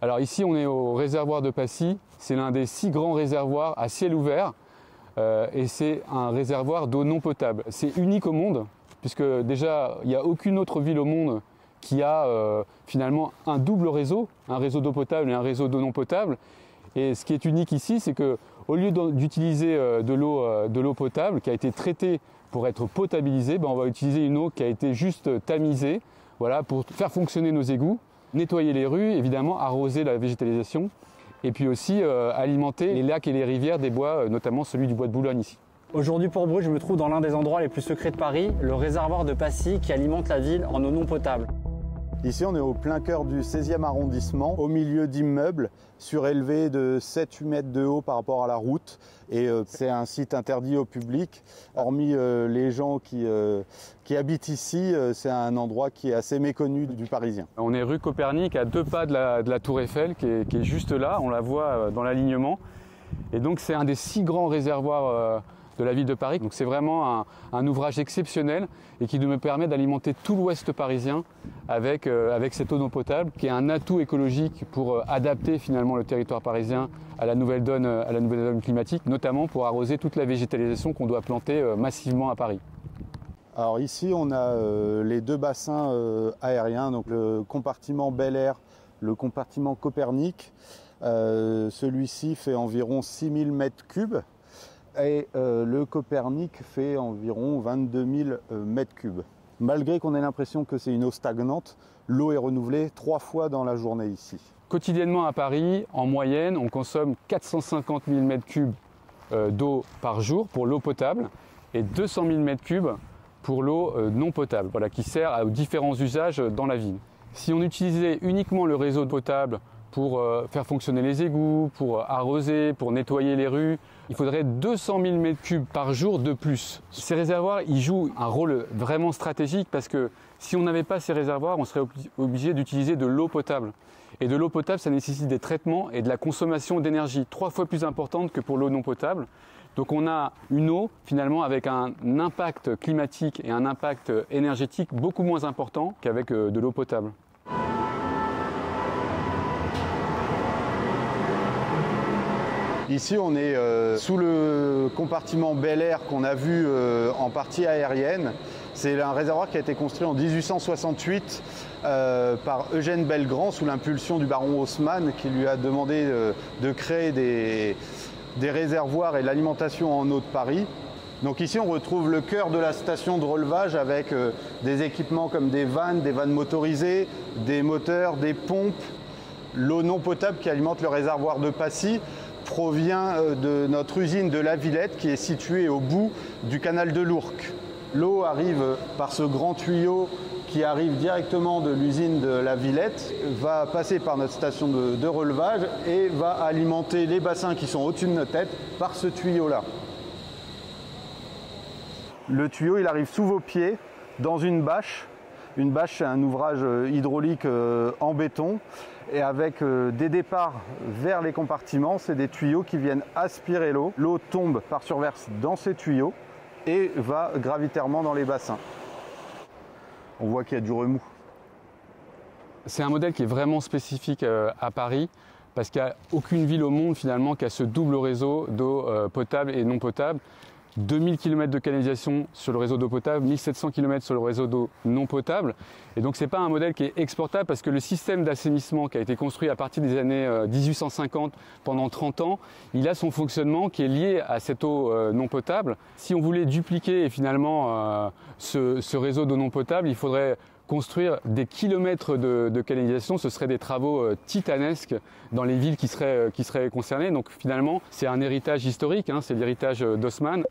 Alors ici on est au réservoir de Passy, c'est l'un des 6 grands réservoirs à ciel ouvert et c'est un réservoir d'eau non potable. C'est unique au monde puisque déjà il n'y a aucune autre ville au monde qui a finalement un double réseau, un réseau d'eau potable et un réseau d'eau non potable. Et ce qui est unique ici, c'est qu'au lieu d'utiliser de l'eau potable qui a été traitée pour être potabilisée, on va utiliser une eau qui a été juste tamisée, voilà, pour faire fonctionner nos égouts, nettoyer les rues, évidemment arroser la végétalisation et puis aussi alimenter les lacs et les rivières des bois, notamment celui du bois de Boulogne ici. Aujourd'hui pour Brut, je me trouve dans l'un des endroits les plus secrets de Paris, le réservoir de Passy qui alimente la ville en eau non potable. Ici, on est au plein cœur du 16e arrondissement, au milieu d'immeubles surélevés de 7-8 mètres de haut par rapport à la route. Et c'est un site interdit au public. Hormis les gens qui habitent ici, c'est un endroit qui est assez méconnu du Parisien. On est rue Copernic, à 2 pas de la Tour Eiffel, qui est juste là. On la voit dans l'alignement. Et donc, c'est un des 6 grands réservoirs de la ville de Paris. Donc c'est vraiment un ouvrage exceptionnel et qui nous permet d'alimenter tout l'ouest parisien avec cette eau non potable qui est un atout écologique pour adapter finalement le territoire parisien à la nouvelle donne climatique, notamment pour arroser toute la végétalisation qu'on doit planter massivement à Paris. Alors ici on a les 2 bassins aériens, donc le compartiment Bel Air, le compartiment Copernic. Celui-ci fait environ 6000 mètres cubes. Et le Copernic fait environ 22 000 mètres cubes. Malgré qu'on ait l'impression que c'est une eau stagnante, l'eau est renouvelée 3 fois dans la journée ici. Quotidiennement à Paris, en moyenne, on consomme 450 000 mètres cubes d'eau par jour pour l'eau potable et 200 000 mètres cubes pour l'eau non potable, voilà, qui sert à différents usages dans la ville. Si on utilisait uniquement le réseau potable pour faire fonctionner les égouts, pour arroser, pour nettoyer les rues, il faudrait 200 000 mètres cubes par jour de plus. Ces réservoirs, ils jouent un rôle vraiment stratégique parce que si on n'avait pas ces réservoirs, on serait obligé d'utiliser de l'eau potable. Et de l'eau potable, ça nécessite des traitements et de la consommation d'énergie 3 fois plus importante que pour l'eau non potable. Donc on a une eau finalement avec un impact climatique et un impact énergétique beaucoup moins important qu'avec de l'eau potable. Ici, on est sous le compartiment Bel Air qu'on a vu en partie aérienne. C'est un réservoir qui a été construit en 1868 par Eugène Belgrand sous l'impulsion du baron Haussmann qui lui a demandé de créer des réservoirs et l'alimentation en eau de Paris. Donc ici, on retrouve le cœur de la station de relevage avec des équipements comme des vannes motorisées, des moteurs, des pompes. L'eau non potable qui alimente le réservoir de Passy provient de notre usine de La Villette qui est située au bout du canal de l'Ourcq. L'eau arrive par ce grand tuyau qui arrive directement de l'usine de La Villette, va passer par notre station de relevage et va alimenter les bassins qui sont au-dessus de notre tête par ce tuyau-là. Le tuyau, il arrive sous vos pieds dans une bâche. Une bâche, c'est un ouvrage hydraulique en béton. Et avec des départs vers les compartiments, c'est des tuyaux qui viennent aspirer l'eau. L'eau tombe par surverse dans ces tuyaux et va gravitairement dans les bassins. On voit qu'il y a du remous. C'est un modèle qui est vraiment spécifique à Paris parce qu'il n'y a aucune ville au monde finalement qui a ce double réseau d'eau potable et non potable. 2000 km de canalisation sur le réseau d'eau potable, 1700 km sur le réseau d'eau non potable. Et donc ce n'est pas un modèle qui est exportable parce que le système d'assainissement qui a été construit à partir des années 1850 pendant 30 ans, il a son fonctionnement qui est lié à cette eau non potable. Si on voulait dupliquer finalement ce réseau d'eau non potable, il faudrait construire des kilomètres de canalisation, ce seraient des travaux titanesques dans les villes qui seraient concernées. Donc finalement, c'est un héritage historique, c'est l'héritage d'Haussmann.